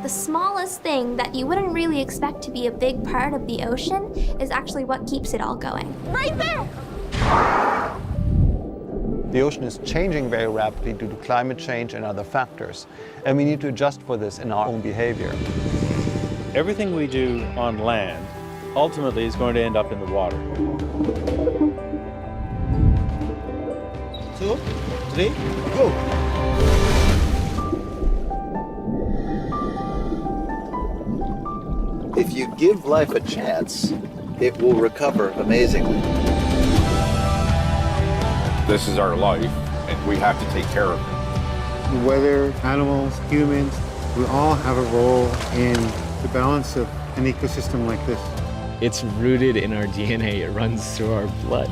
The smallest thing that you wouldn't really expect to be a big part of the ocean is actually what keeps it all going. Right there! The ocean is changing very rapidly due to climate change and other factors, and we need to adjust for this in our own behavior. Everything we do on land ultimately is going to end up in the water. 2, 3, go! If you give life a chance, it will recover amazingly. This is our life, and we have to take care of it. The weather, animals, humans, we all have a role in the balance of an ecosystem like this. It's rooted in our DNA. It runs through our blood.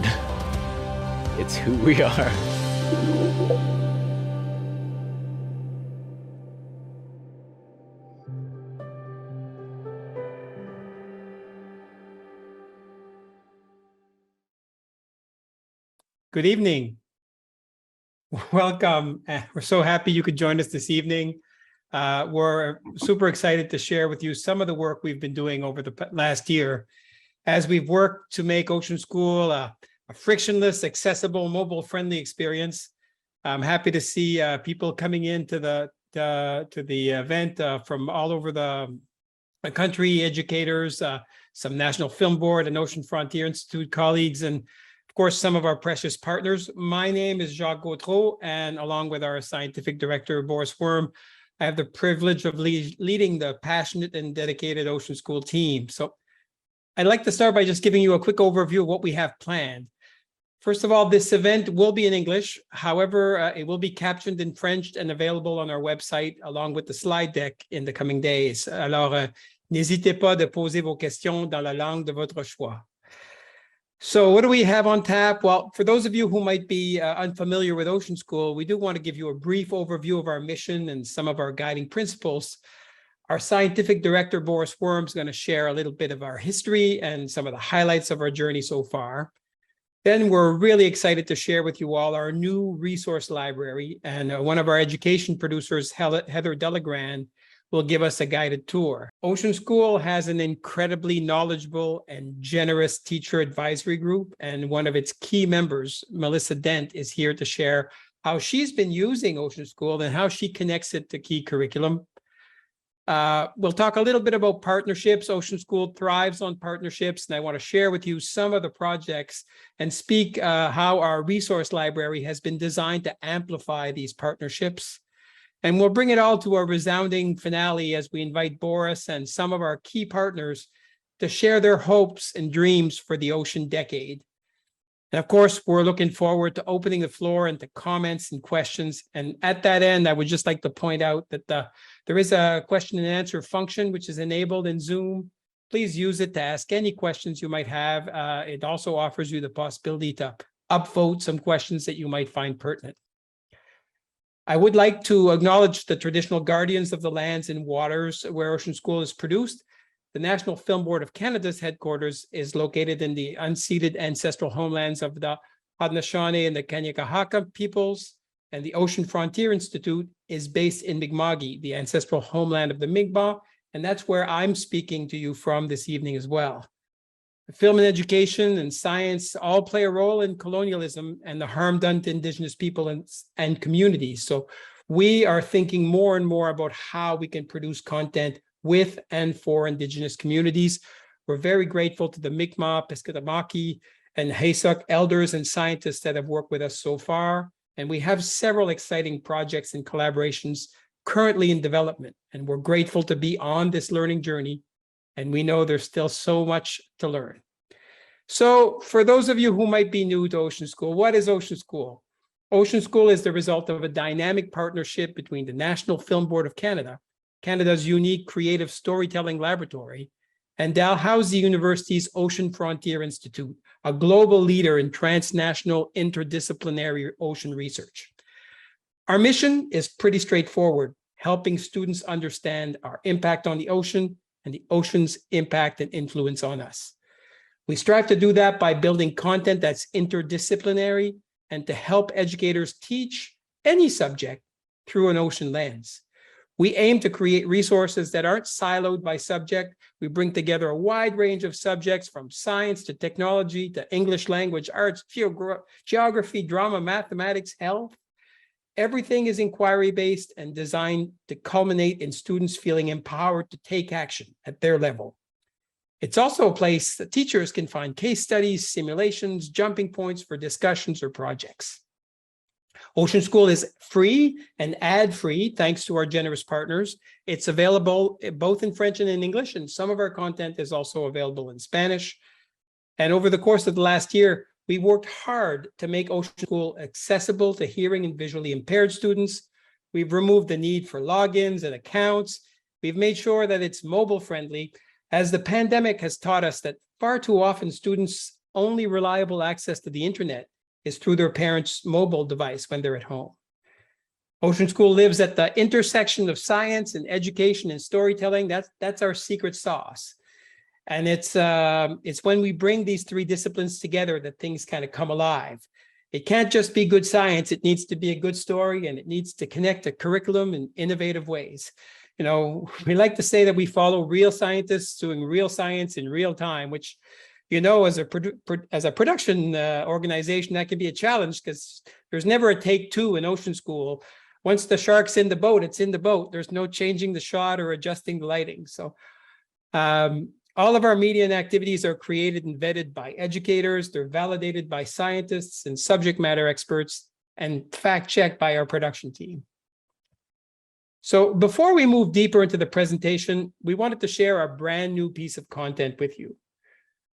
It's who we are. Good evening. Welcome. We're so happy you could join us this evening. We're super excited to share with you some of the work we've been doing over the last year as we've worked to make Ocean School a frictionless, accessible, mobile-friendly experience. I'm happy to see people coming into the event from all over the country, educators, some National Film Board and Ocean Frontier Institute colleagues, and of course, some of our precious partners. My name is Jacques Gautreau, and along with our scientific director, Boris Worm, I have the privilege of leading the passionate and dedicated Ocean School team. So I'd like to start by just giving you a quick overview of what we have planned. First of all, this event will be in English. However, it will be captioned in French and available on our website, along with the slide deck in the coming days. Alors, n'hésitez pas de poser vos questions dans la langue de votre choix. So what do we have on tap? Well, for those of you who might be unfamiliar with Ocean School, we do want to give you a brief overview of our mission and some of our guiding principles. Our scientific director, Boris Worm, is going to share a little bit of our history and some of the highlights of our journey so far. Then we're really excited to share with you all our new resource library, and one of our education producers, Heather Delagrand, will give us a guided tour. Ocean School has an incredibly knowledgeable and generous teacher advisory group, and one of its key members, Melissa Dent, is here to share how she's been using Ocean School and how she connects it to key curriculum. We'll talk a little bit about partnerships. Ocean School thrives on partnerships, and I want to share with you some of the projects and speak how our resource library has been designed to amplify these partnerships. And we'll bring it all to a resounding finale as we invite Boris and some of our key partners to share their hopes and dreams for the ocean decade. And of course, we're looking forward to opening the floor and to comments and questions. And at that end, I would just like to point out that there is a question and answer function which is enabled in Zoom. Please use it to ask any questions you might have. It also offers you the possibility to upvote some questions that you might find pertinent. I would like to acknowledge the traditional guardians of the lands and waters where Ocean School is produced. The National Film Board of Canada's headquarters is located in the unceded ancestral homelands of the Haudenosaunee and the Kanien'kehá:ka peoples, and the Ocean Frontier Institute is based in Mi'kma'ki, the ancestral homeland of the Mi'kmaq, and that's where I'm speaking to you from this evening as well. Film and education and science all play a role in colonialism and the harm done to Indigenous people and communities. So we are thinking more and more about how we can produce content with and for Indigenous communities. We're very grateful to the Mi'kmaq, Pescatawaki, and Haisuk elders and scientists that have worked with us so far. And we have several exciting projects and collaborations currently in development. And we're grateful to be on this learning journey. And we know there's still so much to learn. So for those of you who might be new to Ocean School, what is Ocean School? Ocean School is the result of a dynamic partnership between the National Film Board of Canada, Canada's unique creative storytelling laboratory, and Dalhousie University's Ocean Frontier Institute, a global leader in transnational interdisciplinary ocean research. Our mission is pretty straightforward, helping students understand our impact on the ocean and the ocean's impact and influence on us. We strive to do that by building content that's interdisciplinary and to help educators teach any subject through an ocean lens. We aim to create resources that aren't siloed by subject. We bring together a wide range of subjects from science to technology to English language, arts, geography, drama, mathematics, health. Everything is inquiry-based and designed to culminate in students feeling empowered to take action at their level. It's also a place that teachers can find case studies, simulations, jumping points for discussions or projects. Ocean School is free and ad-free, thanks to our generous partners. It's available both in French and in English, and some of our content is also available in Spanish. And over the course of the last year, we worked hard to make Ocean School accessible to hearing and visually impaired students. We've removed the need for logins and accounts. We've made sure that it's mobile friendly, as the pandemic has taught us that far too often students' only reliable access to the internet is through their parents' mobile device when they're at home. Ocean School lives at the intersection of science and education and storytelling. That's our secret sauce. And it's when we bring these three disciplines together that things kind of come alive. It can't just be good science. It needs to be a good story, and it needs to connect a curriculum in innovative ways. You know, we like to say that we follow real scientists doing real science in real time, which, you know, as a production organization, that can be a challenge because there's never a take two in Ocean School. Once the shark's in the boat, it's in the boat. There's no changing the shot or adjusting the lighting. So all of our media and activities are created and vetted by educators. They're validated by scientists and subject matter experts and fact-checked by our production team. So before we move deeper into the presentation, we wanted to share our brand new piece of content with you.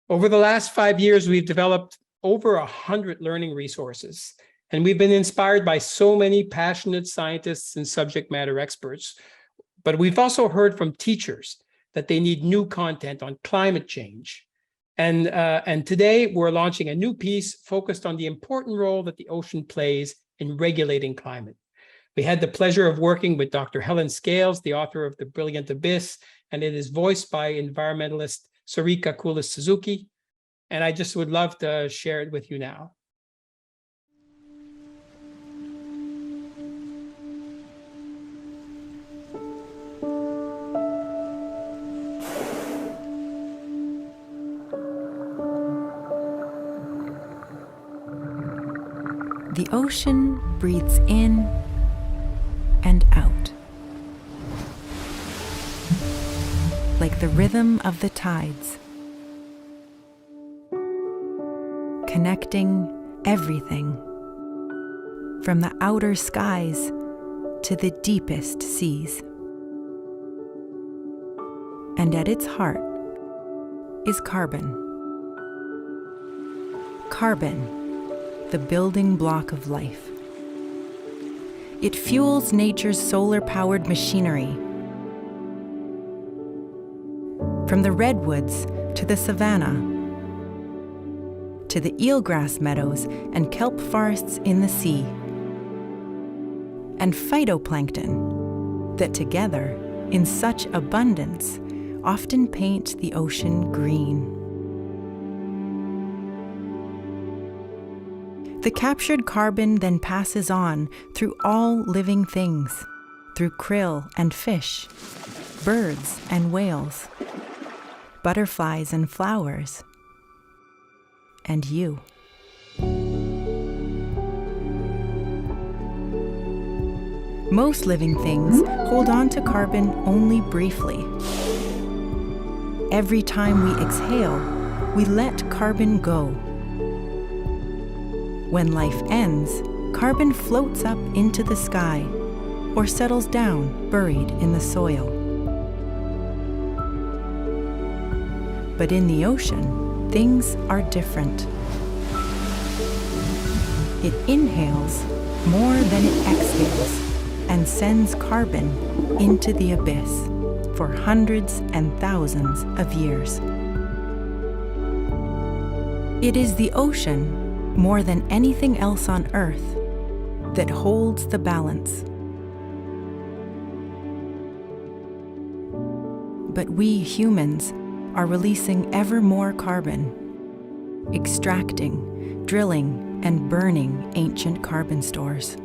Over the last 5 years, we've developed over 100 learning resources, and we've been inspired by so many passionate scientists and subject matter experts. But we've also heard from teachers that they need new content on climate change. And today we're launching a new piece focused on the important role that the ocean plays in regulating climate. We had the pleasure of working with Dr. Helen Scales, the author of The Brilliant Abyss, and it is voiced by environmentalist Sarika Kulis-Suzuki. And I just would love to share it with you now. The ocean breathes in and out, like the rhythm of the tides, connecting everything from the outer skies to the deepest seas. And at its heart is carbon. Carbon, the building block of life. It fuels nature's solar-powered machinery. From the redwoods to the savanna, to the eelgrass meadows and kelp forests in the sea, and phytoplankton that together, in such abundance, often paint the ocean green. The captured carbon then passes on through all living things, through krill and fish, birds and whales, butterflies and flowers, and you. Most living things hold on to carbon only briefly. Every time we exhale, we let carbon go. When life ends, carbon floats up into the sky or settles down, buried in the soil. But in the ocean, things are different. It inhales more than it exhales and sends carbon into the abyss for hundreds and thousands of years. It is the ocean, more than anything else on Earth, that holds the balance. But we humans are releasing ever more carbon, extracting, drilling, and burning ancient carbon stores.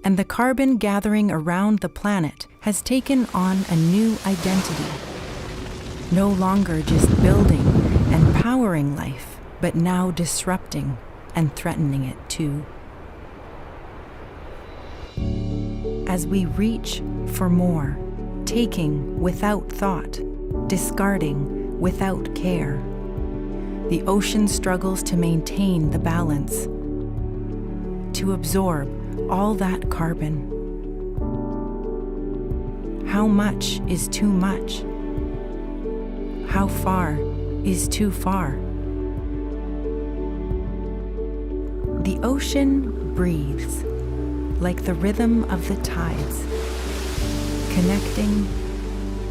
and the carbon gathering around the planet has taken on a new identity. No longer just building and powering life, but now disrupting and threatening it too. As we reach for more, taking without thought, discarding without care, the ocean struggles to maintain the balance, to absorb all that carbon. How much is too much? How far is too far? The ocean breathes like the rhythm of the tides, connecting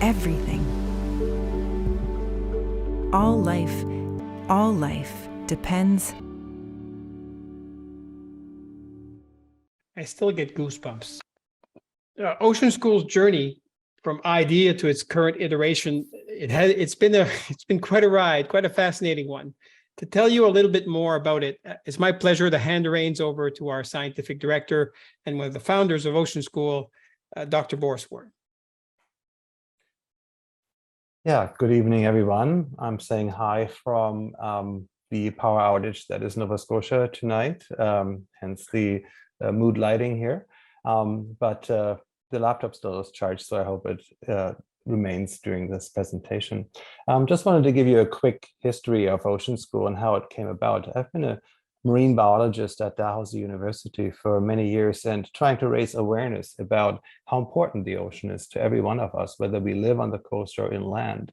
everything. All life depends. I still get goosebumps. Ocean School's journey from idea to its current iteration, it's been quite a ride, quite a fascinating one. To tell you a little bit more about it, it's my pleasure to hand the reins over to our scientific director and one of the founders of Ocean School, Dr. Borsworth. Yeah, good evening, everyone. I'm saying hi from the power outage that is Nova Scotia tonight, hence the mood lighting here. But the laptop still is charged, so I hope it remains during this presentation. Just wanted to give you a quick history of Ocean School and how it came about. I've been a marine biologist at Dalhousie University for many years and trying to raise awareness about how important the ocean is to every one of us, whether we live on the coast or inland.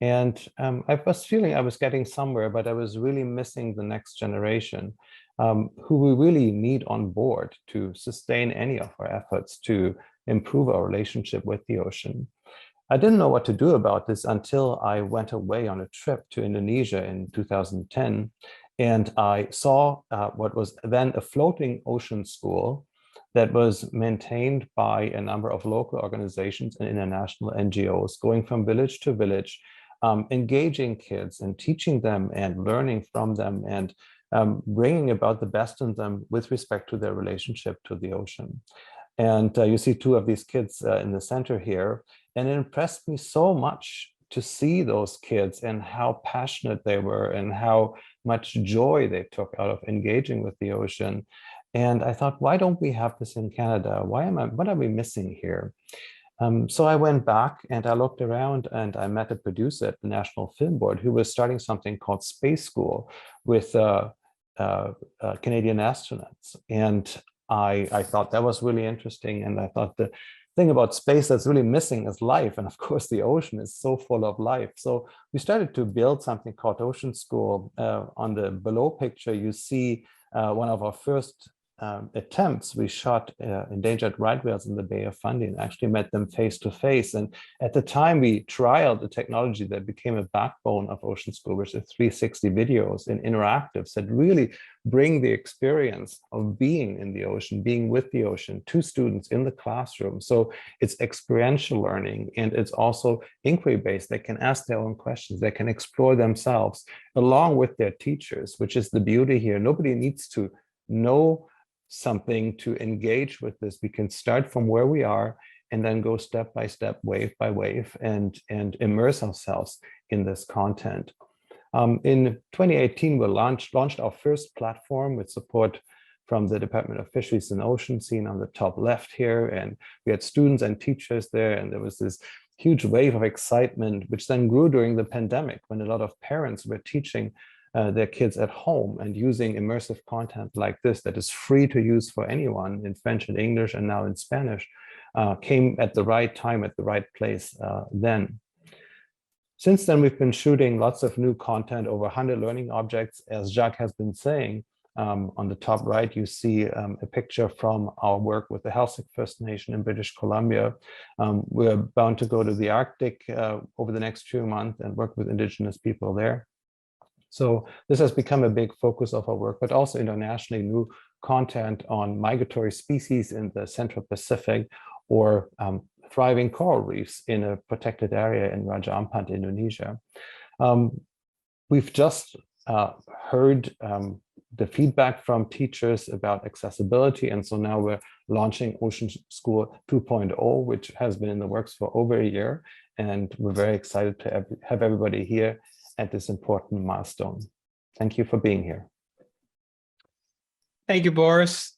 And I was feeling I was getting somewhere, but I was really missing the next generation who we really need on board to sustain any of our efforts to improve our relationship with the ocean. I didn't know what to do about this until I went away on a trip to Indonesia in 2010. And I saw what was then a floating ocean school that was maintained by a number of local organizations and international NGOs, going from village to village, engaging kids and teaching them and learning from them and bringing about the best in them with respect to their relationship to the ocean. And you see two of these kids in the center here, and it impressed me so much to see those kids and how passionate they were and how much joy they took out of engaging with the ocean. And I thought, why don't we have this in Canada? What are we missing here? So I went back and I looked around and I met a producer at the National Film Board who was starting something called Space School with Canadian astronauts. And I thought that was really interesting. And I thought the thing about space that's really missing is life. And of course, the ocean is so full of life. So we started to build something called Ocean School. On the below picture, you see one of our first attempts. We shot endangered right whales in the Bay of Fundy and actually met them face to face. And at the time, we trialed the technology that became a backbone of Ocean School, which is 360 videos and interactives that really bring the experience of being in the ocean, being with the ocean to students in the classroom. So it's experiential learning and it's also inquiry-based. They can ask their own questions. They can explore themselves along with their teachers, which is the beauty here. Nobody needs to know something to engage with this. We can start from where we are and then go step by step, wave by wave, and immerse ourselves in this content. In 2018, we launched our first platform with support from the Department of Fisheries and Oceans, seen on the top left here. And we had students and teachers there, and there was this huge wave of excitement, which then grew during the pandemic when a lot of parents were teaching their kids at home and using immersive content like this that is free to use for anyone in French and English and now in Spanish, came at the right time, at the right place then. Since then, we've been shooting lots of new content, over 100 learning objects, as Jacques has been saying. On the top right, you see a picture from our work with the Helsik First Nation in British Columbia. We're bound to go to the Arctic over the next few months and work with Indigenous people there. So this has become a big focus of our work, but also internationally, new content on migratory species in the Central Pacific or thriving coral reefs in a protected area in Raja Ampat, Indonesia. We've just heard the feedback from teachers about accessibility. And so now we're launching Ocean School 2.0, which has been in the works for over a year. And we're very excited to have everybody here at this important milestone. Thank you for being here. Thank you, Boris.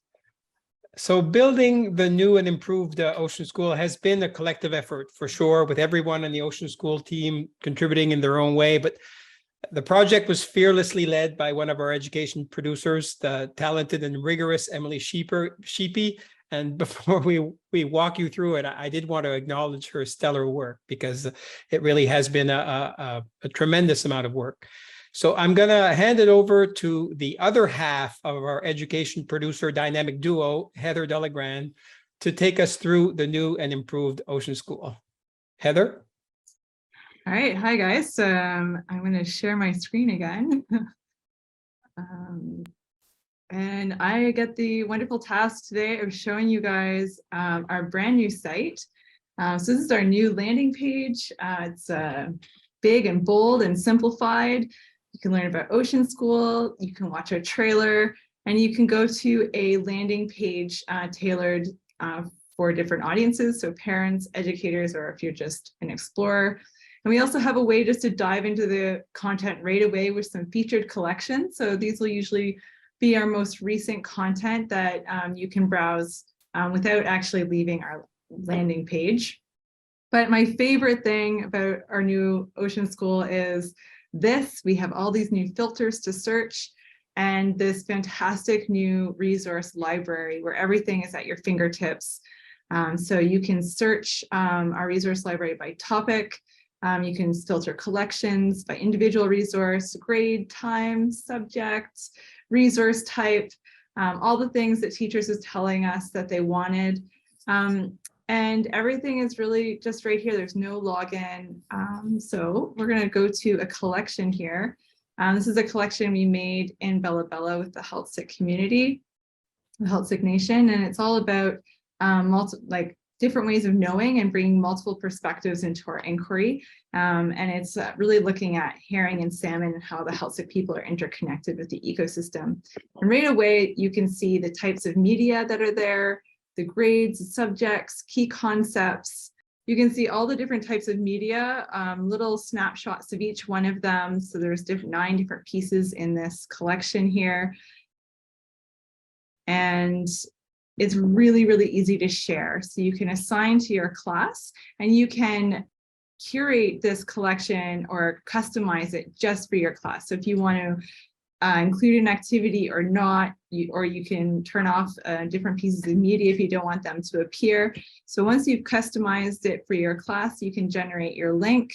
So building the new and improved Ocean School has been a collective effort for sure, with everyone in the Ocean School team contributing in their own way. But the project was fearlessly led by one of our education producers, the talented and rigorous Emily Sheepy. And before we walk you through it, I did want to acknowledge her stellar work, because it really has been a tremendous amount of work. So I'm going to hand it over to the other half of our education producer dynamic duo, Heather Delagrand, to take us through the new and improved Ocean School. Heather? All right. Hi, guys. I'm going to share my screen again. And I get the wonderful task today of showing you guys our brand new site. So this is our new landing page. It's big and bold and simplified. You can learn about Ocean School, you can watch our trailer, and you can go to a landing page tailored for different audiences, so parents, educators, or if you're just an explorer. And we also have a way just to dive into the content right away with some featured collections. So these will usually be our most recent content that you can browse without actually leaving our landing page. But my favorite thing about our new Ocean School is this. We have all these new filters to search and this fantastic new resource library where everything is at your fingertips. So you can search our resource library by topic. You can filter collections by individual resource, grade, time, subject, resource type, all the things that teachers is telling us that they wanted. And everything is really just right here. There's no login. So we're going to go to a collection here. This is a collection we made in Bella Bella with the Health-Sick community, the Health-Sick Nation, and it's all about different ways of knowing and bringing multiple perspectives into our inquiry. And it's really looking at herring and salmon and how the Health-Sick people are interconnected with the ecosystem. And right away, you can see the types of media that are there, the grades, the subjects, key concepts. You can see all the different types of media, little snapshots of each one of them. So there's 9 different pieces in this collection here. And it's really, really easy to share. So you can assign to your class and you can curate this collection or customize it just for your class. So if you want to include an activity or not, or you can turn off different pieces of media if you don't want them to appear. So once you've customized it for your class, you can generate your link.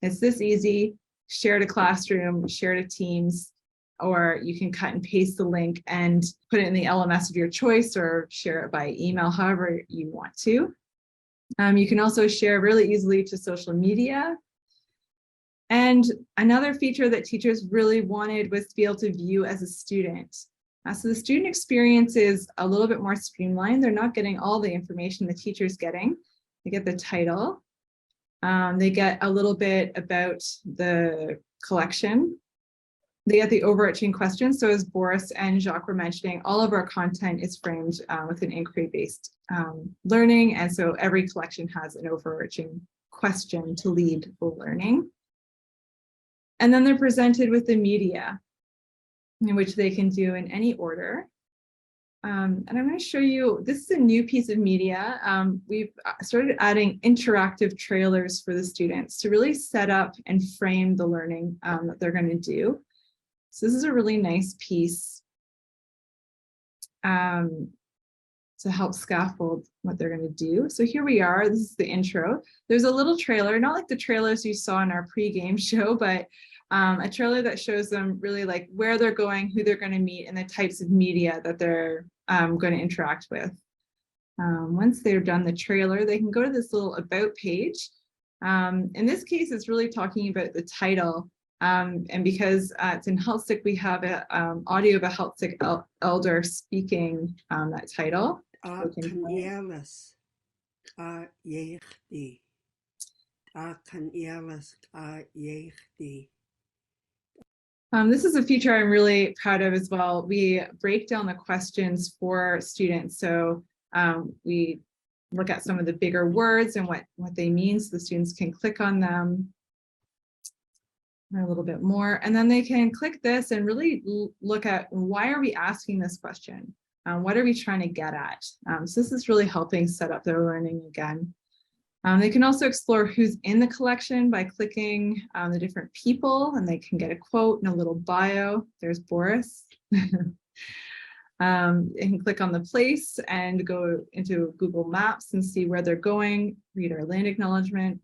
It's this easy. Share to Classroom, share to Teams, or you can cut and paste the link and put it in the LMS of your choice or share it by email, however you want to. You can also share really easily to social media. And another feature that teachers really wanted was to be able to view as a student. So the student experience is a little bit more streamlined. They're not getting all the information the teacher's getting. They get the title. They get a little bit about the collection. They get the overarching question. So as Boris and Jacques were mentioning, all of our content is framed with an inquiry-based learning. And so every collection has an overarching question to lead the learning. And then they're presented with the media, in which they can do in any order. And I'm going to show you, this is a new piece of media. We've started adding interactive trailers for the students to really set up and frame the learning that they're going to do. So this is a really nice piece to help scaffold what they're going to do. So here we are. This is the intro. There's a little trailer, not like the trailers you saw in our pre-game show, but a trailer that shows them really like where they're going, who they're going to meet, and the types of media that they're going to interact with. Once they're done the trailer, they can go to this little about page. In this case, it's really talking about the title. And because it's in Health-Sick, we have an audio of a Health-Sick elder speaking that title. This is a feature I'm really proud of as well. We break down the questions for students. So we look at some of the bigger words and what they mean, so the students can click on them a little bit more. And then they can click this and really look at, why are we asking this question? What are we trying to get at? So this is really helping set up their learning again. They can also explore who's in the collection by clicking the different people, and they can get a quote and a little bio. There's Boris. They can click on the place and go into Google Maps and see where they're going, read our land acknowledgement.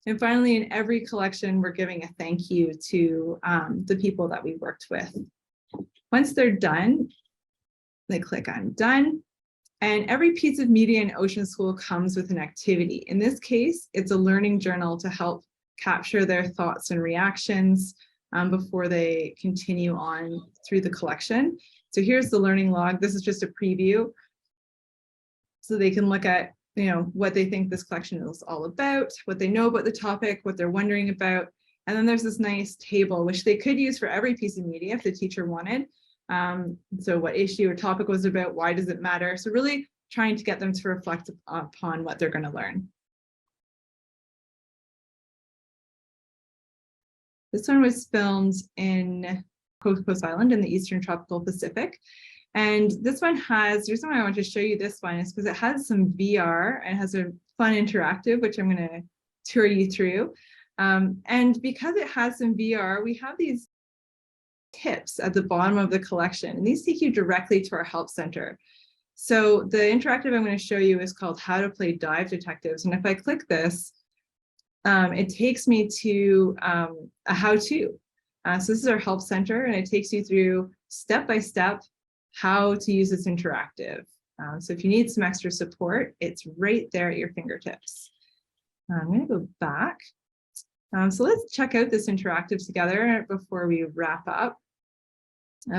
And finally, in every collection, we're giving a thank you to the people that we worked with. Once they're done, they click on done. And every piece of media in Ocean School comes with an activity. In this case, it's a learning journal to help capture their thoughts and reactions before they continue on through the collection. So here's the learning log. This is just a preview. So they can look at, what they think this collection is all about, what they know about the topic, what they're wondering about. And then there's this nice table, which they could use for every piece of media if the teacher wanted. So what issue or topic was about, why does it matter? So really trying to get them to reflect upon what they're going to learn. This one was filmed in Cocos Island in the Eastern Tropical Pacific. And this one the reason why I want to show you this one is because it has some VR and has a fun interactive, which I'm going to tour you through. And because it has some VR, we have these tips at the bottom of the collection, and these take you directly to our help center. So the interactive I'm going to show you is called How to Play Dive Detectives. And if I click this, it takes me to a how-to. So this is our help center, and it takes you through step-by-step how to use this interactive. So if you need some extra support, it's right there at your fingertips. I'm going to go back. So let's check out this interactive together before we wrap up.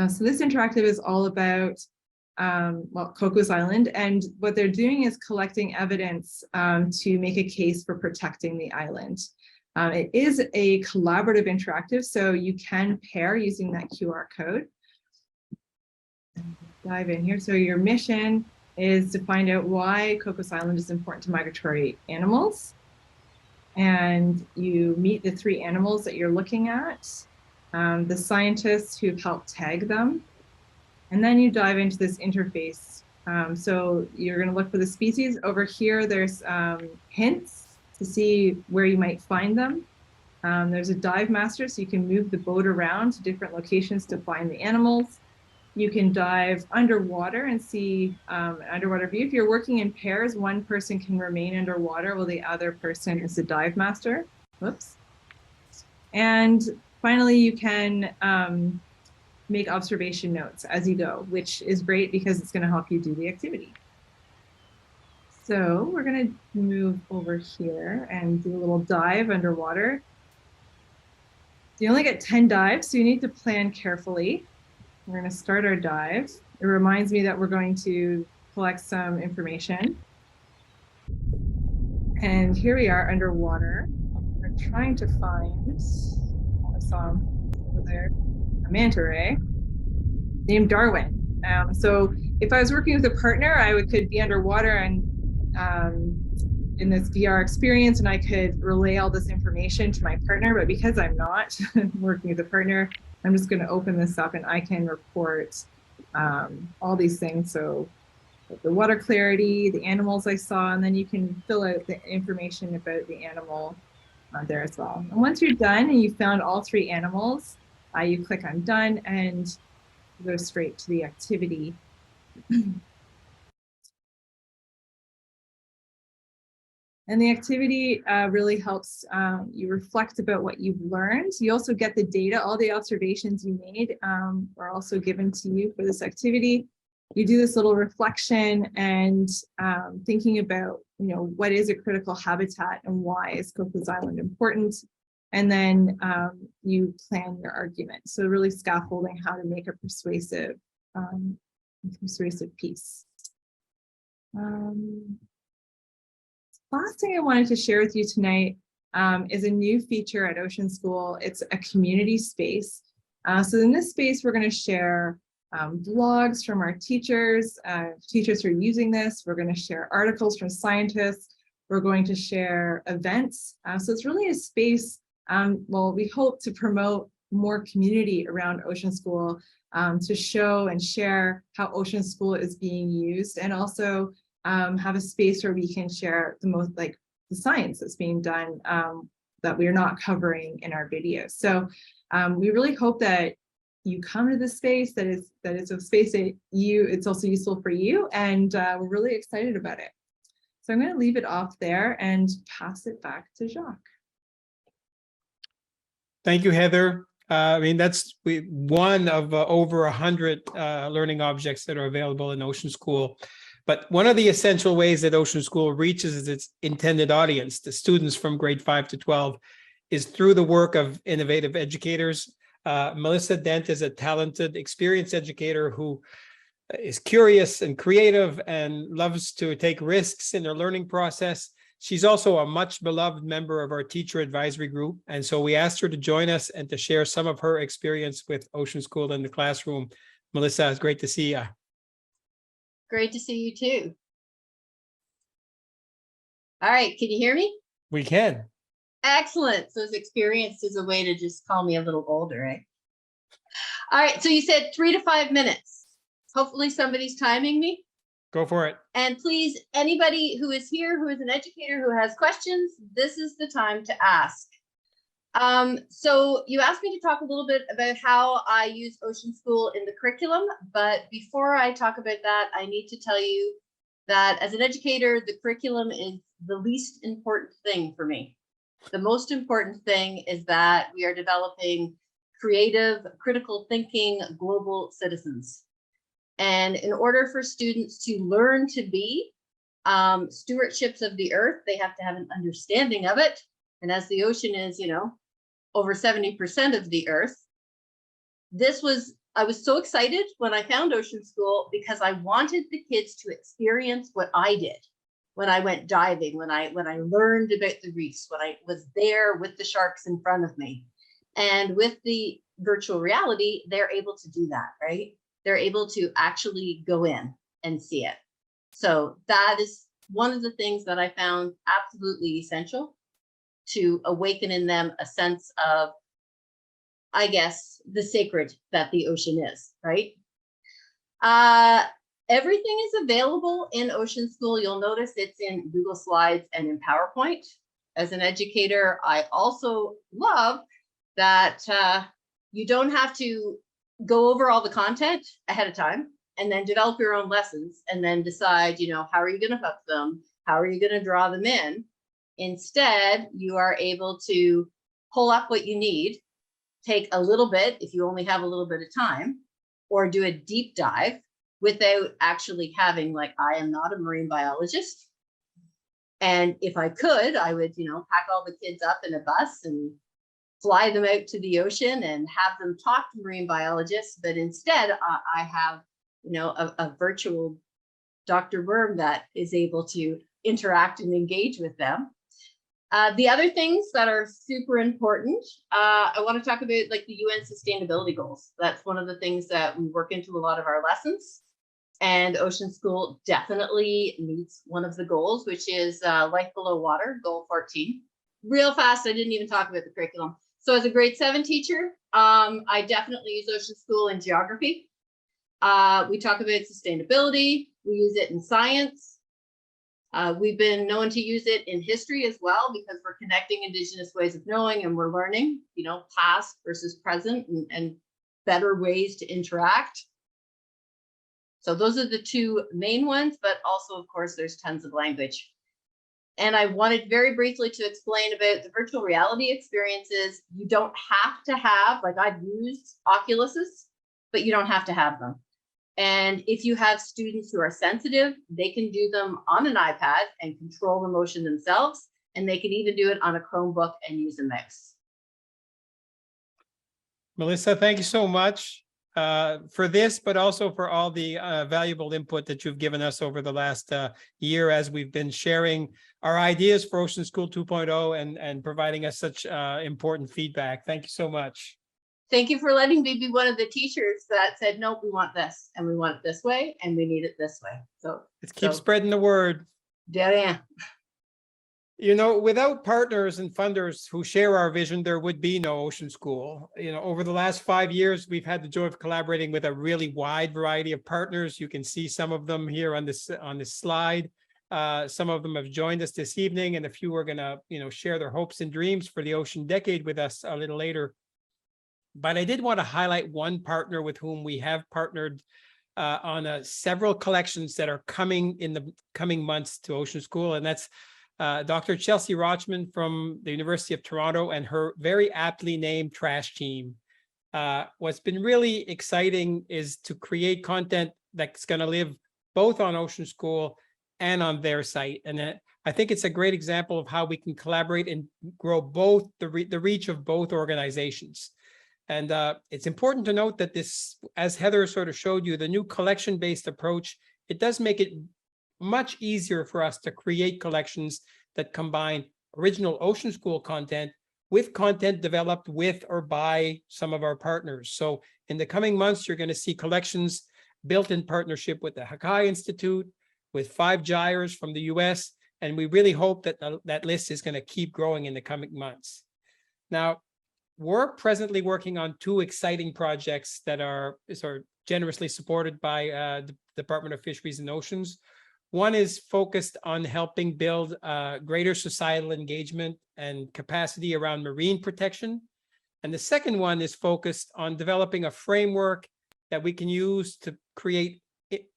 So this interactive is all about Cocos Island, and what they're doing is collecting evidence to make a case for protecting the island. It is a collaborative interactive, so you can pair using that QR code. Dive in here. So your mission is to find out why Cocos Island is important to migratory animals. And you meet the 3 animals that you're looking at, the scientists who've helped tag them, and then you dive into this interface. So you're going to look for the species. Over here, there's hints to see where you might find them. There's a dive master, so you can move the boat around to different locations to find the animals. You can dive underwater and see an underwater view. If you're working in pairs, one person can remain underwater while the other person is the dive master. Whoops. And finally, you can make observation notes as you go, which is great because it's going to help you do the activity. So we're going to move over here and do a little dive underwater. You only get 10 dives, so you need to plan carefully. We're going to start our dive. It reminds me that we're going to collect some information. And here we are underwater. We're trying to find, I saw him over there, a manta ray named Darwin. So if I was working with a partner, I could be underwater and in this VR experience, and I could relay all this information to my partner. But because I'm not working with a partner, I'm just going to open this up and I can report all these things. So the water clarity, the animals I saw, and then you can fill out the information about the animal there as well. And once you're done and you found all 3 animals, you click on done and go straight to the activity. And the activity really helps you reflect about what you've learned. You also get the data, all the observations you made are also given to you for this activity. You do this little reflection and thinking about, what is a critical habitat and why is Cocos Island important? And then you plan your argument. So really scaffolding how to make a persuasive piece. Last thing I wanted to share with you tonight is a new feature at Ocean School. It's a community space. So in this space, we're going to share vlogs from our teachers, teachers who are using this. We're going to share articles from scientists. We're going to share events. So it's really a space, well, we hope to promote more community around Ocean School, to show and share how Ocean School is being used, and also have a space where we can share the most, like the science that's being done that we're not covering in our videos. So we really hope that you come to this space, that is a space that it's also useful for you, and we're really excited about it. So I'm going to leave it off there and pass it back to Jacques. Thank you, Heather. I mean, that's one of over 100 learning objects that are available in Ocean School. But one of the essential ways that Ocean School reaches its intended audience, the students from grade 5 to 12, is through the work of innovative educators. Melissa Dent is a talented, experienced educator who is curious and creative and loves to take risks in their learning process. She's also a much beloved member of our teacher advisory group. And so we asked her to join us and to share some of her experience with Ocean School in the classroom. Melissa, it's great to see you. Great to see you too. All right, can you hear me? We can. Excellent. So experienced is a way to just call me a little older, right? All right, so you said 3 to 5 minutes. Hopefully somebody's timing me. Go for it. And please, anybody who is here, who is an educator, who has questions, this is the time to ask. So you asked me to talk a little bit about how I use Ocean School in the curriculum, but before I talk about that, I need to tell you that as an educator, the curriculum is the least important thing for me. The most important thing is that we are developing creative, critical thinking, global citizens. And in order for students to learn to be stewardships of the earth, they have to have an understanding of it. And as the ocean is, you know, over 70% of the earth, I was so excited when I found Ocean School because I wanted the kids to experience what I did when I went diving, when I learned about the reefs, when I was there with the sharks in front of me. And with the virtual reality, they're able to do that, right? They're able to actually go in and see it. So that is one of the things that I found absolutely essential to awaken in them a sense of, I guess, the sacred that the ocean is, right? Everything is available in Ocean School. You'll notice it's in Google Slides and in PowerPoint. As an educator, I also love that you don't have to go over all the content ahead of time and then develop your own lessons and then decide, you know, how are you going to hook them? How are you going to draw them in? Instead, you are able to pull up what you need, take a little bit if you only have a little bit of time, or do a deep dive without actually having, like, I am not a marine biologist. And if I could, I would, you know, pack all the kids up in a bus and fly them out to the ocean and have them talk to marine biologists. But instead, I have, you know, a virtual Dr. Worm that is able to interact and engage with them. The other things that are super important, I want to talk about, like, the UN sustainability goals. That's one of the things that we work into a lot of our lessons. And Ocean School definitely meets one of the goals, which is life below water, goal 14. Real fast, I didn't even talk about the curriculum. So as a grade 7 teacher, I definitely use Ocean School in geography. We talk about sustainability. We use it in science. We've been known to use it in history as well, because we're connecting Indigenous ways of knowing, and we're learning, you know, past versus present, and better ways to interact. So those are the two main ones, but also, of course, there's tons of language. And I wanted very briefly to explain about the virtual reality experiences. You don't have to have, like, I've used Oculuses, but you don't have to have them. And if you have students who are sensitive, they can do them on an iPad and control the motion themselves. And they can even do it on a Chromebook and use a mouse. Melissa, thank you so much for this, but also for all the valuable input that you've given us over the last year as we've been sharing our ideas for Ocean School 2.0 and providing us such important feedback. Thank you so much. Thank you for letting me be one of the teachers that said, no, we want this and we want it this way and we need it this way. So let's keep spreading the word. Yeah. You know, without partners and funders who share our vision, there would be no Ocean School. You know, over the last 5 years, we've had the joy of collaborating with a really wide variety of partners. You can see some of them here on this slide. Some of them have joined us this evening, and a few are going to, share their hopes and dreams for the Ocean Decade with us a little later. But I did want to highlight one partner with whom we have partnered on several collections that are coming in the coming months to Ocean School, and that's Dr. Chelsea Rochman from the University of Toronto and her very aptly named Trash Team. What's been really exciting is to create content that's going to live both on Ocean School and on their site. And I think it's a great example of how we can collaborate and grow both the reach of both organizations. And it's important to note that this, as Heather sort of showed you, the new collection-based approach, it does make it much easier for us to create collections that combine original Ocean School content with content developed with or by some of our partners. So in the coming months, you're going to see collections built in partnership with the Hakai Institute, with 5 gyres from the US, and we really hope that that list is going to keep growing in the coming months. Now, we're presently working on 2 exciting projects that are sort of generously supported by the Department of Fisheries and Oceans. One is focused on helping build greater societal engagement and capacity around marine protection. And the second one is focused on developing a framework that we can use to create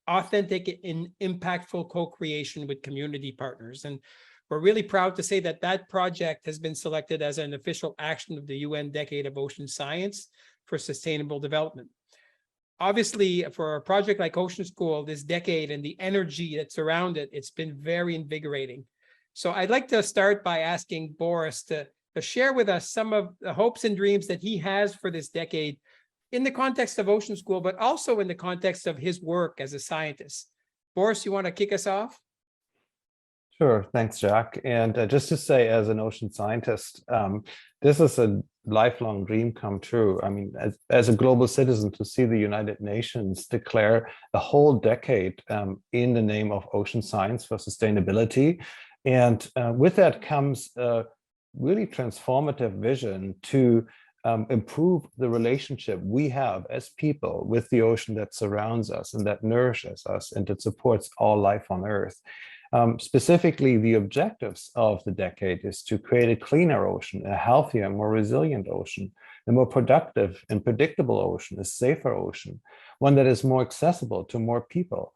authentic and impactful co-creation with community partners. And we're really proud to say that that project has been selected as an official action of the UN Decade of Ocean Science for Sustainable Development. Obviously, for a project like Ocean School, this decade and the energy that's around it, it's been very invigorating. So I'd like to start by asking Boris to share with us some of the hopes and dreams that he has for this decade in the context of Ocean School, but also in the context of his work as a scientist. Boris, you want to kick us off? Sure, thanks, Jack. And just to say, as an ocean scientist, this is a lifelong dream come true. I mean, as a global citizen, to see the United Nations declare a whole decade in the name of ocean science for sustainability. And with that comes a really transformative vision to improve the relationship we have as people with the ocean that surrounds us and that nourishes us and that supports all life on Earth. Specifically, the objectives of the decade is to create a cleaner ocean, a healthier, more resilient ocean, a more productive and predictable ocean, a safer ocean, one that is more accessible to more people.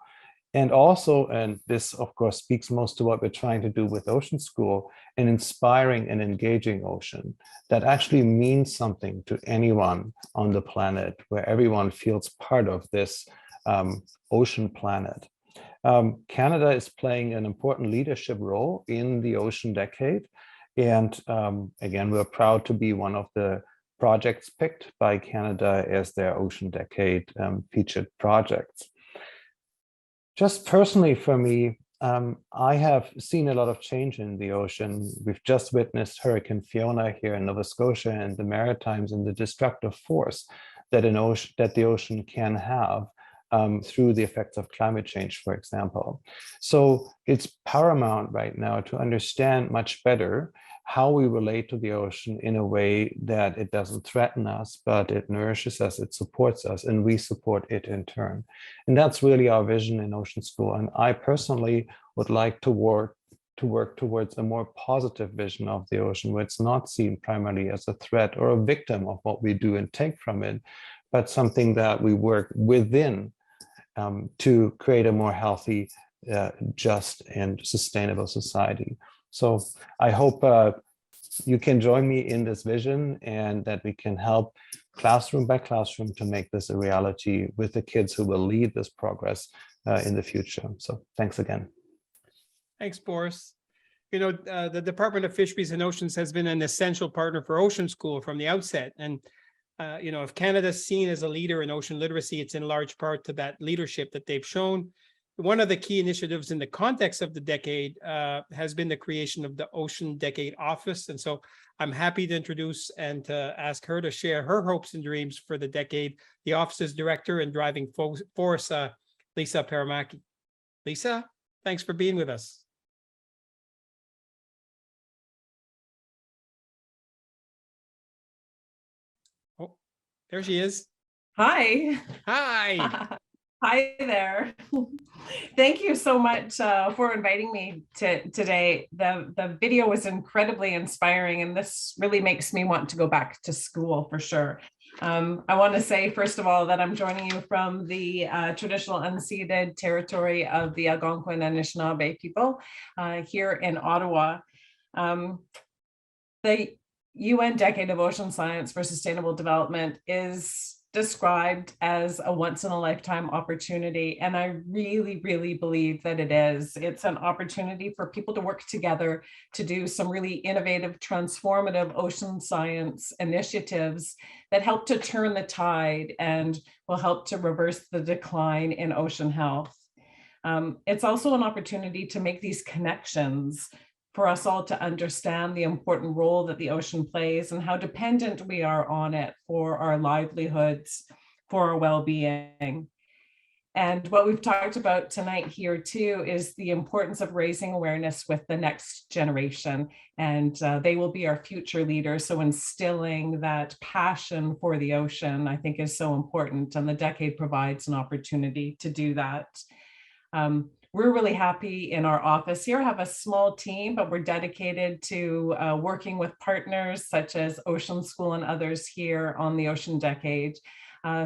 And also, and this of course speaks most to what we're trying to do with Ocean School, an inspiring and engaging ocean that actually means something to anyone on the planet, where everyone feels part of this ocean planet. Canada is playing an important leadership role in the Ocean Decade. And again, we're proud to be one of the projects picked by Canada as their Ocean Decade featured projects. Just personally for me, I have seen a lot of change in the ocean. We've just witnessed Hurricane Fiona here in Nova Scotia and the Maritimes, and the destructive force that the ocean can have through the effects of climate change, for example. So it's paramount right now to understand much better how we relate to the ocean in a way that it doesn't threaten us, but it nourishes us, it supports us, and we support it in turn. And that's really our vision in Ocean School. And I personally would like to work towards a more positive vision of the ocean, where it's not seen primarily as a threat or a victim of what we do and take from it, but something that we work within to create a more healthy, just and sustainable society. So I hope you can join me in this vision, and that we can help classroom by classroom to make this a reality with the kids who will lead this progress in the future. So thanks again. Thanks, Boris. You know, the Department of Fisheries and Oceans has been an essential partner for Ocean School from the outset. And you know, if Canada's seen as a leader in ocean literacy, it's in large part to that leadership that they've shown. one of the key initiatives in the context of the decade has been the creation of the Ocean Decade Office. And so I'm happy to introduce and to ask her to share her hopes and dreams for the decade, the office's director and driving force, Lisa Paramaki. Lisa, thanks for being with us. Oh, there she is. Hi. Hi. Hi there. Thank you so much for inviting me today. The video was incredibly inspiring, and this really makes me want to go back to school for sure. I want to say, first of all, that I'm joining you from the traditional unceded territory of the Algonquin and Anishinaabe people here in Ottawa. The UN Decade of Ocean Science for Sustainable Development is described as a once-in-a-lifetime opportunity, and I really, really believe that it is. It's an opportunity for people to work together to do some really innovative, transformative ocean science initiatives that help to turn the tide and will help to reverse the decline in ocean health. It's also an opportunity to make these connections for us all to understand the important role that the ocean plays and how dependent we are on it for our livelihoods, for our well-being. And what we've talked about tonight here too is the importance of raising awareness with the next generation, and they will be our future leaders. So instilling that passion for the ocean, I think, is so important, and the decade provides an opportunity to do that. We're really happy in our office here, have a small team, but we're dedicated to working with partners such as Ocean School and others here on the Ocean Decade.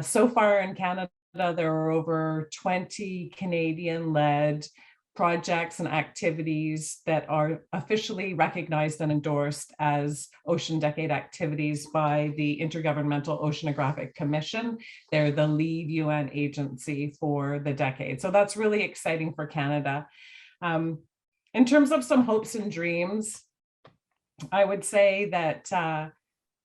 So far in Canada, there are over 20 Canadian-led projects and activities that are officially recognized and endorsed as Ocean Decade activities by the Intergovernmental Oceanographic Commission. They're the lead UN agency for the decade. So that's really exciting for Canada. In terms of some hopes and dreams, I would say that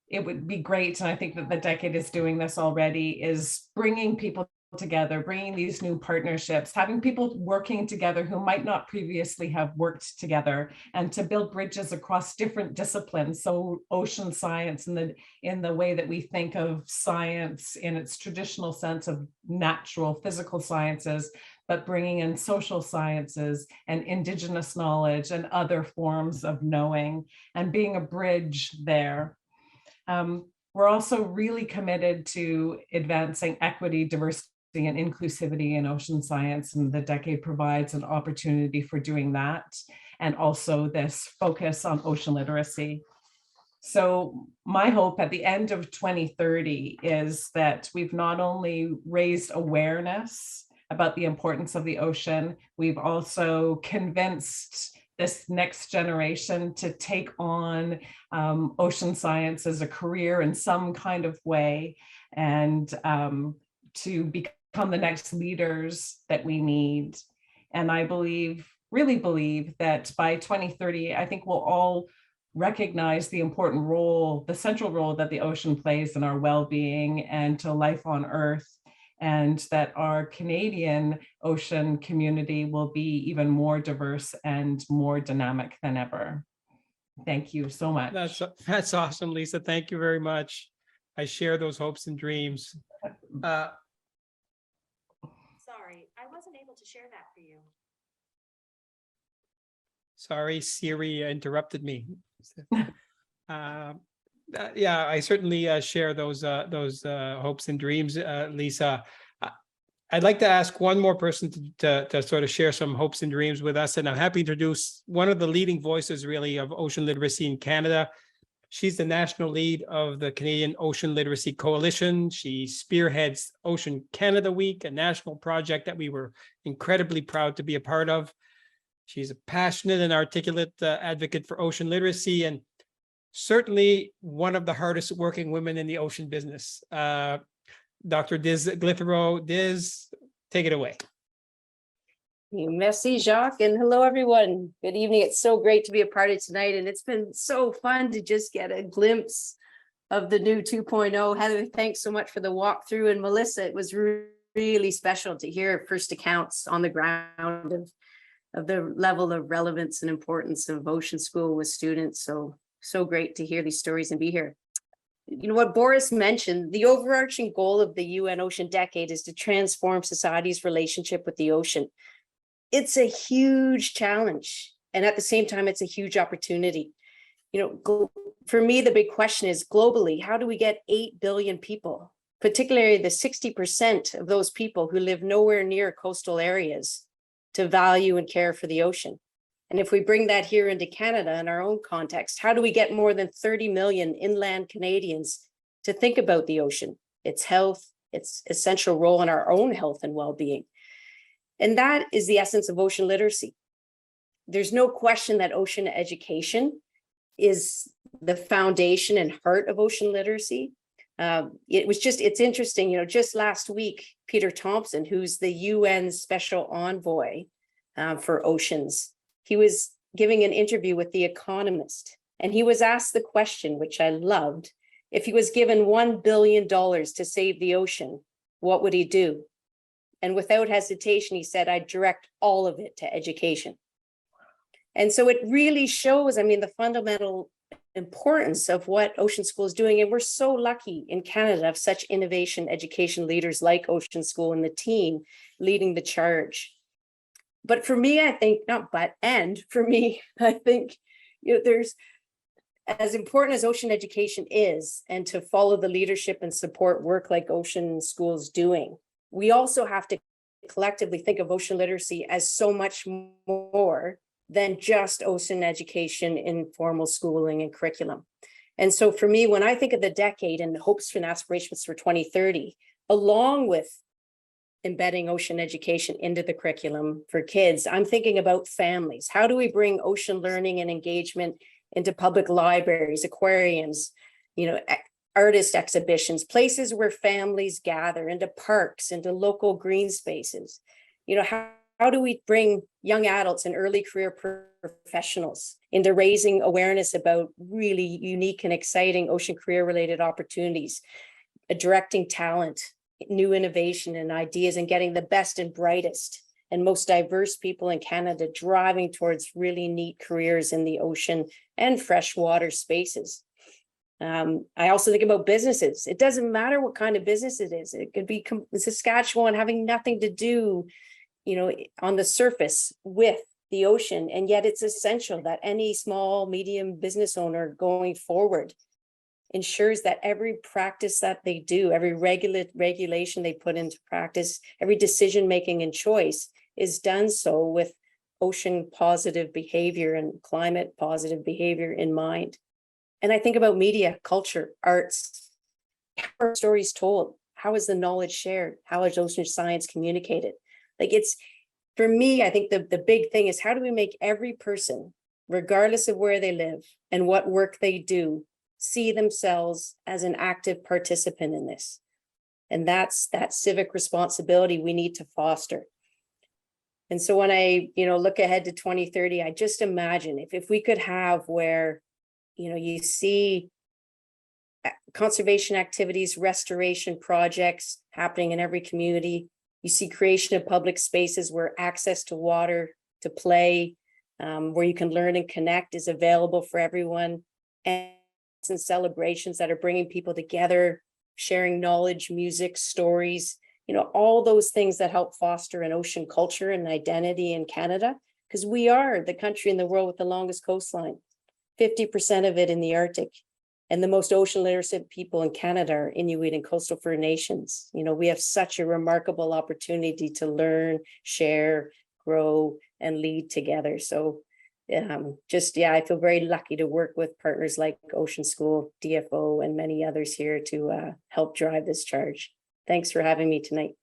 it would be great, and I think that the decade is doing this already, is bringing people together, bringing these new partnerships, having people working together who might not previously have worked together, and to build bridges across different disciplines. So ocean science in the way that we think of science in its traditional sense of natural physical sciences, but bringing in social sciences and Indigenous knowledge and other forms of knowing, and being a bridge there. We're also really committed to advancing equity, diversity, and inclusivity in ocean science, and the decade provides an opportunity for doing that, and also this focus on ocean literacy. So my hope at the end of 2030 is that we've not only raised awareness about the importance of the ocean, we've also convinced this next generation to take on ocean science as a career in some kind of way, and to become the next leaders that we need. And I really believe that by 2030, I think we'll all recognize the important role, the central role that the ocean plays in our well-being and to life on Earth, and that our Canadian ocean community will be even more diverse and more dynamic than ever. Thank you so much. That's awesome, Lisa. Thank you very much. I share those hopes and dreams. Sorry, I wasn't able to share that for you. Sorry, Siri interrupted me. Yeah, I certainly share those hopes and dreams, Lisa. I'd like to ask one more person to sort of share some hopes and dreams with us, and I'm happy to introduce one of the leading voices, really, of ocean literacy in Canada. She's the national lead of the Canadian Ocean Literacy Coalition. She spearheads Ocean Canada Week, a national project that we were incredibly proud to be a part of. She's a passionate and articulate advocate for ocean literacy, and certainly one of the hardest working women in the ocean business. Dr. Diz Glifero. Diz, take it away. Merci, Jacques, and hello, everyone. Good evening. It's so great to be a part of tonight, and it's been so fun to just get a glimpse of the new 2.0. Heather, thanks so much for the walkthrough, and Melissa, it was really special to hear first accounts on the ground of the level of relevance and importance of Ocean School with students. So great to hear these stories and be here. You know what Boris mentioned, the overarching goal of the UN Ocean Decade is to transform society's relationship with the ocean. It's a huge challenge, and at the same time, it's a huge opportunity. You know, for me, the big question is globally, how do we get 8 billion people, particularly the 60% of those people who live nowhere near coastal areas, to value and care for the ocean? And if we bring that here into Canada in our own context, how do we get more than 30 million inland Canadians to think about the ocean, its health, its essential role in our own health and well-being? And that is the essence of ocean literacy. There's no question that ocean education is the foundation and heart of ocean literacy. It's interesting, you know, just last week, Peter Thompson, who's the UN Special Envoy for Oceans, he was giving an interview with The Economist, and he was asked the question, which I loved, if he was given $1 billion to save the ocean, what would he do? And without hesitation, he said, I'd direct all of it to education. And so it really shows, I mean, the fundamental importance of what Ocean School is doing. And we're so lucky in Canada to have such innovation education leaders like Ocean School and the team leading the charge. But for me, I think, I think, you know, there's, as important as ocean education is, and to follow the leadership and support work like Ocean School's doing, we also have to collectively think of ocean literacy as so much more than just ocean education in formal schooling and curriculum. And so for me, when I think of the decade and hopes and aspirations for 2030, along with embedding ocean education into the curriculum for kids, I'm thinking about families. How do we bring ocean learning and engagement into public libraries, aquariums, you know, artist exhibitions, places where families gather, into parks, into local green spaces? You know, how do we bring young adults and early career professionals into raising awareness about really unique and exciting ocean career related opportunities, directing talent, new innovation and ideas, and getting the best and brightest and most diverse people in Canada driving towards really neat careers in the ocean and freshwater spaces. I also think about businesses. It doesn't matter what kind of business it is. It could be Saskatchewan having nothing to do, you know, on the surface with the ocean. And yet it's essential that any small, medium business owner going forward ensures that every practice that they do, every regulation they put into practice, every decision-making and choice is done so with ocean positive behavior and climate positive behavior in mind. And I think about media, culture, arts, how are stories told? How is the knowledge shared? How is ocean science communicated? Like, it's, for me, I think the big thing is, how do we make every person, regardless of where they live and what work they do, see themselves as an active participant in this? And that's that civic responsibility we need to foster. And so when I, you know, look ahead to 2030, I just imagine if we could have where, you know, you see conservation activities, restoration projects happening in every community. You see creation of public spaces where access to water, to play, where you can learn and connect is available for everyone. And celebrations that are bringing people together, sharing knowledge, music, stories, you know, all those things that help foster an ocean culture and identity in Canada, because we are the country in the world with the longest coastline, 50% of it in the Arctic, and the most ocean literate people in Canada are Inuit and coastal First Nations. You know, we have such a remarkable opportunity to learn, share, grow, and lead together. So I feel very lucky to work with partners like Ocean School, DFO, and many others here to help drive this charge. Thanks for having me tonight.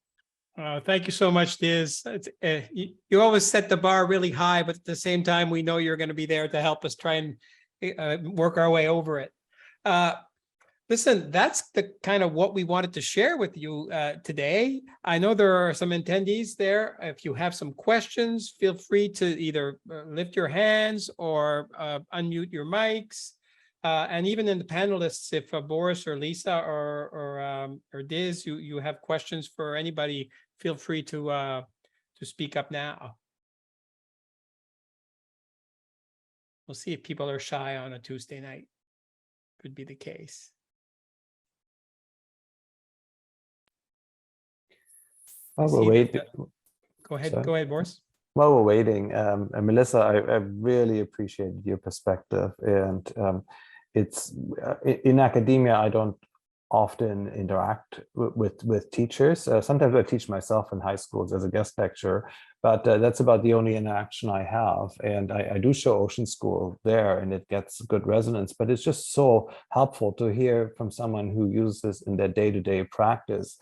Thank you so much, Diz. You always set the bar really high, but at the same time, we know you're going to be there to help us try and work our way over it. Listen, that's the kind of what we wanted to share with you today. I know there are some attendees there. If you have some questions, feel free to either lift your hands or unmute your mics. And even in the panelists, if Boris or Lisa or Diz, you have questions for anybody, feel free to speak up now. We'll see if people are shy on a Tuesday night. Could be the case. While we're waiting, Go ahead. sorry. Go ahead, Boris. While we're waiting, and Melissa, I really appreciated your perspective, and it's in academia, I don't often interact with teachers. Sometimes I teach myself in high schools as a guest lecturer, but that's about the only interaction I have. And I do show Ocean School there, and it gets good resonance, but it's just so helpful to hear from someone who uses this in their day-to-day practice.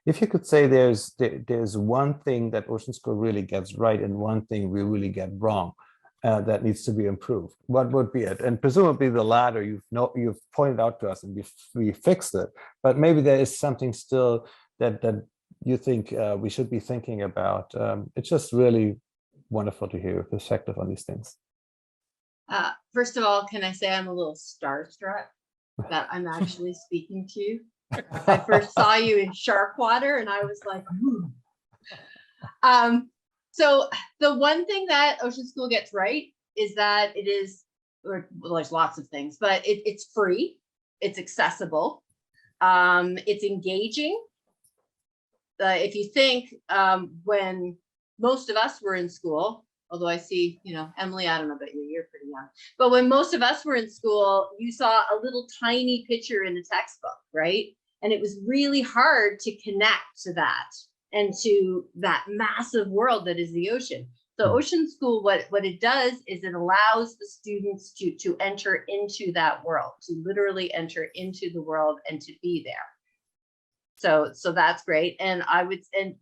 If you could say there's one thing that Ocean School really gets right and one thing we really get wrong that needs to be improved, what would be it? And presumably the latter you've pointed out to us and we fixed it, but maybe there is something still that you think we should be thinking about. It's just really wonderful to hear your perspective on these things. First of all, can I say I'm a little starstruck that I'm actually speaking to you? I first saw you in shark water and I was like, ooh. So the one thing that Ocean School gets right is that it is, or well, there's lots of things, but it's free, it's accessible, it's engaging. If you think when most of us were in school, although I see, Emily, I don't know about you, you're pretty young, but when most of us were in school, you saw a little tiny picture in the textbook, right? And it was really hard to connect to that and to that massive world that is the ocean. So Ocean School, what it does is it allows the students to enter into that world, to literally enter into the world and to be there. So that's great. And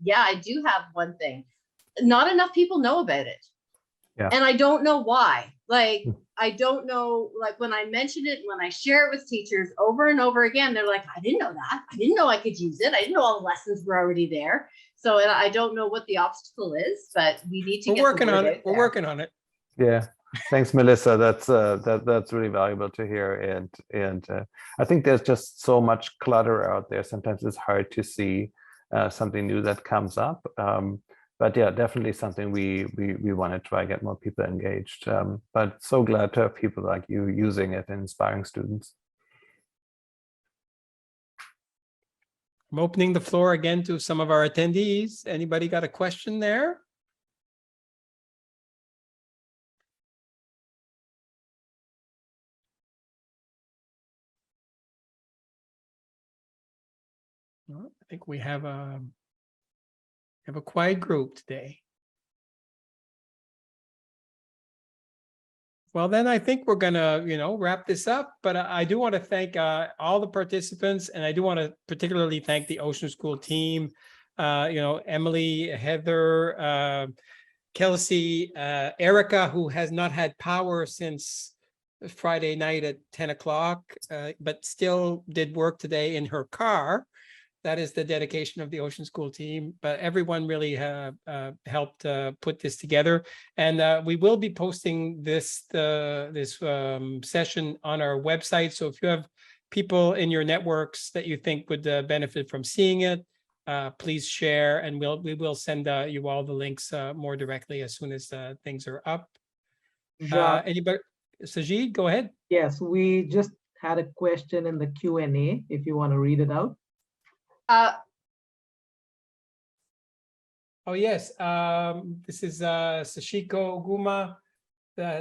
yeah, I do have one thing. Not enough people know about it. Yeah. And I don't know why. Like, I don't know, like when I mention it, when I share it with teachers over and over again, they're like, I didn't know that. I didn't know I could use it. I didn't know all the lessons were already there. So I don't know what the obstacle is, but we need to We're working on it. We're working on it. Yeah. Thanks, Melissa. That's really valuable to hear. And I think there's just so much clutter out there. Sometimes it's hard to see something new that comes up. But yeah, definitely something we want to try get more people engaged. But so glad to have people like you using it and inspiring students. I'm opening the floor again to some of our attendees. Anybody got a question there? Well, I think we have a quiet group today. Well, then I think we're gonna, wrap this up. But I do want to thank all the participants, and I do want to particularly thank the Ocean School team. Emily, Heather, Kelsey, Erica, who has not had power since Friday night at 10 o'clock, but still did work today in her car. That is the dedication of the Ocean School team, but everyone really helped put this together. And we will be posting this session on our website. So if you have people in your networks that you think would benefit from seeing it, please share, and we will send you all the links more directly as soon as things are up. Anybody? Sajid, go ahead. Yes, we just had a question in the Q&A, if you want to read it out. Oh, yes. This is Sashiko Guma.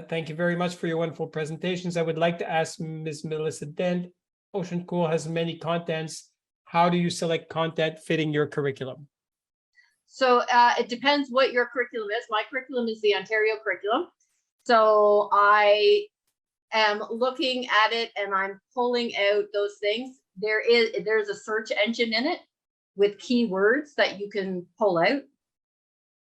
Thank you very much for your wonderful presentations. I would like to ask Ms. Melissa Dent, Ocean School has many contents. How do you select content fitting your curriculum? So it depends what your curriculum is. My curriculum is the Ontario curriculum. So I am looking at it and I'm pulling out those things. There's a search engine in it with keywords that you can pull out.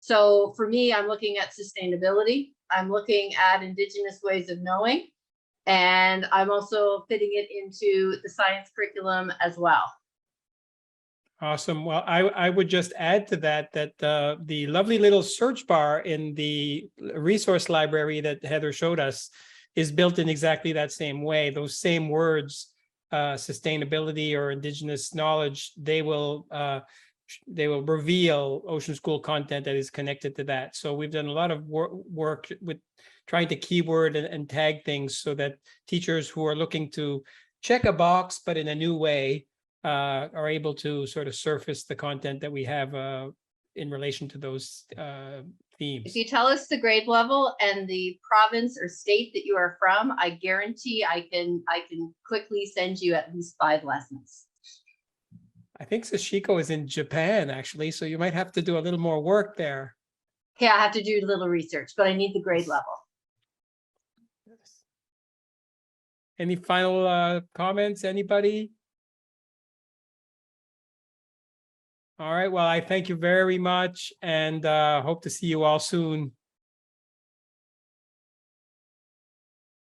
So for me, I'm looking at sustainability. I'm looking at Indigenous ways of knowing, and I'm also fitting it into the science curriculum as well. Awesome. Well, I would just add to that the lovely little search bar in the resource library that Heather showed us is built in exactly that same way. Those same words, sustainability or indigenous knowledge, they will reveal Ocean School content that is connected to that. So we've done a lot of work with trying to keyword and tag things so that teachers who are looking to check a box, but in a new way, are able to sort of surface the content that we have in relation to those themes. If you tell us the grade level and the province or state that you are from, I guarantee I can quickly send you at least 5 lessons. I think Sashiko is in Japan, actually, so you might have to do a little more work there. Okay, I have to do a little research, but I need the grade level. Any final comments, anybody? All right, well, I thank you very much and hope to see you all soon.